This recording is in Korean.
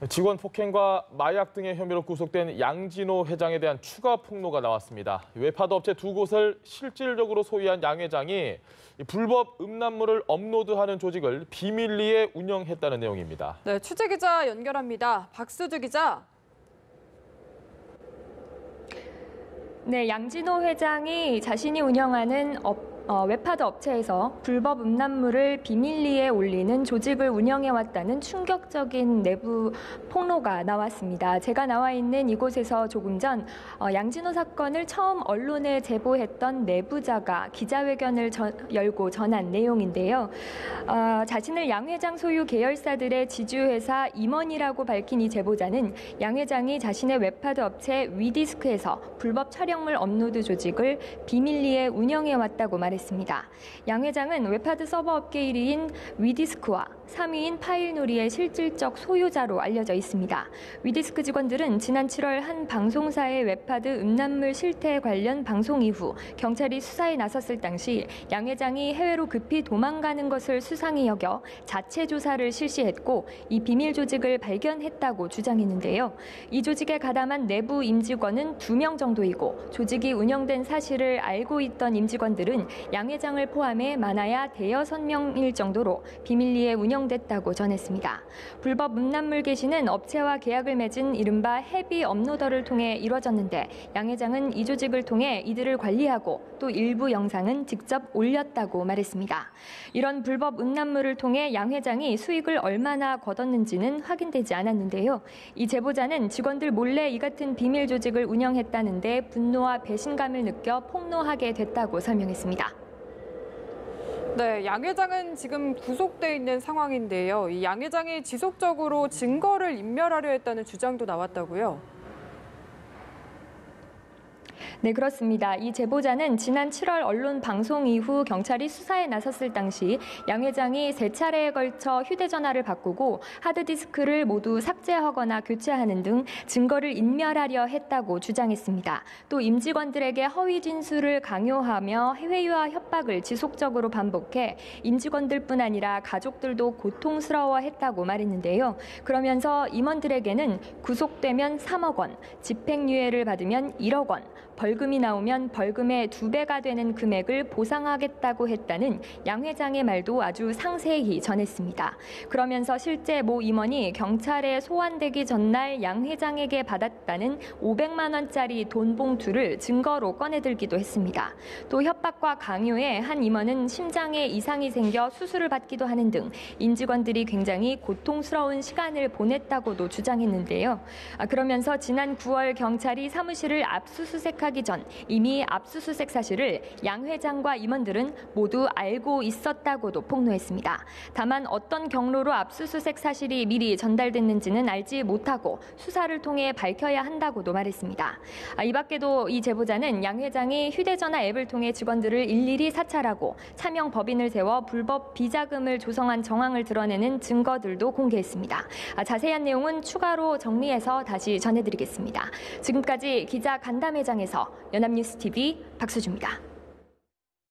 직원 폭행과 마약 등의 혐의로 구속된 양진호 회장에 대한 추가 폭로가 나왔습니다. 웹하드 업체 두 곳을 실질적으로 소유한 양 회장이 불법 음란물을 업로드하는 조직을 비밀리에 운영했다는 내용입니다. 네, 취재기자 연결합니다. 박수주 기자. 네, 양진호 회장이 자신이 운영하는 웹하드 업체에서 불법 음란물을 비밀리에 올리는 조직을 운영해왔다는 충격적인 내부 폭로가 나왔습니다. 제가 나와 있는 이곳에서 조금 전 양진호 사건을 처음 언론에 제보했던 내부자가 기자회견을 열고 전한 내용인데요. 자신을 양 회장 소유 계열사들의 지주회사 임원이라고 밝힌 이 제보자는 양 회장이 자신의 웹하드 업체 위디스크에서 불법 촬영물 업로드 조직을 비밀리에 운영해왔다고 말했습니다. 양 회장은 웹하드 서버 업계 1위인 위디스크와 3위인 파일놀이의 실질적 소유자로 알려져 있습니다. 위디스크 직원들은 지난 7월 한 방송사의 웹하드 음란물 실태 관련 방송 이후 경찰이 수사에 나섰을 당시 양 회장이 해외로 급히 도망가는 것을 수상히 여겨 자체 조사를 실시했고 이 비밀 조직을 발견했다고 주장했는데요. 이 조직에 가담한 내부 임직원은 2명 정도이고 조직이 운영된 사실을 알고 있던 임직원들은 양 회장을 포함해 많아야 대여섯 명일 정도로 비밀리에 운영됐다고 전했습니다. 불법 음란물 게시는 업체와 계약을 맺은 이른바 헤비 업로더를 통해 이뤄졌는데 양 회장은 이 조직을 통해 이들을 관리하고 또 일부 영상은 직접 올렸다고 말했습니다. 이런 불법 음란물을 통해 양 회장이 수익을 얼마나 거뒀는지는 확인되지 않았는데요. 이 제보자는 직원들 몰래 이 같은 비밀 조직을 운영했다는데 분노와 배신감을 느껴 폭로하게 됐다고 설명했습니다. 네, 양 회장은 지금 구속돼 있는 상황인데요. 이 양 회장이 지속적으로 증거를 인멸하려 했다는 주장도 나왔다고요. 네, 그렇습니다. 이 제보자는 지난 7월 언론 방송 이후 경찰이 수사에 나섰을 당시 양 회장이 3차례에 걸쳐 휴대전화를 바꾸고 하드디스크를 모두 삭제하거나 교체하는 등 증거를 인멸하려 했다고 주장했습니다. 또 임직원들에게 허위 진술을 강요하며 회유와 협박을 지속적으로 반복해 임직원들뿐 아니라 가족들도 고통스러워했다고 말했는데요. 그러면서 임원들에게는 구속되면 3억 원, 집행유예를 받으면 1억 원, 벌금이 나오면 벌금의 2배가 되는 금액을 보상하겠다고 했다는 양 회장의 말도 아주 상세히 전했습니다. 그러면서 실제 모 임원이 경찰에 소환되기 전날 양 회장에게 받았다는 500만 원짜리 돈 봉투를 증거로 꺼내들기도 했습니다. 또 협박과 강요에 한 임원은 심장에 이상이 생겨 수술을 받기도 하는 등 임직원들이 굉장히 고통스러운 시간을 보냈다고도 주장했는데요. 그러면서 지난 9월 경찰이 사무실을 압수수색하기 전 이미 압수수색 사실을 양 회장과 임원들은 모두 알고 있었다고도 폭로했습니다. 다만 어떤 경로로 압수수색 사실이 미리 전달됐는지는 알지 못하고 수사를 통해 밝혀야 한다고도 말했습니다. 이 밖에도 이 제보자는 양 회장이 휴대전화 앱을 통해 직원들을 일일이 사찰하고 차명 법인을 세워 불법 비자금을 조성한 정황을 드러내는 증거들도 공개했습니다. 자세한 내용은 추가로 정리해서 다시 전해드리겠습니다. 지금까지 기자 간담회장에서 연합뉴스TV 박수주입니다.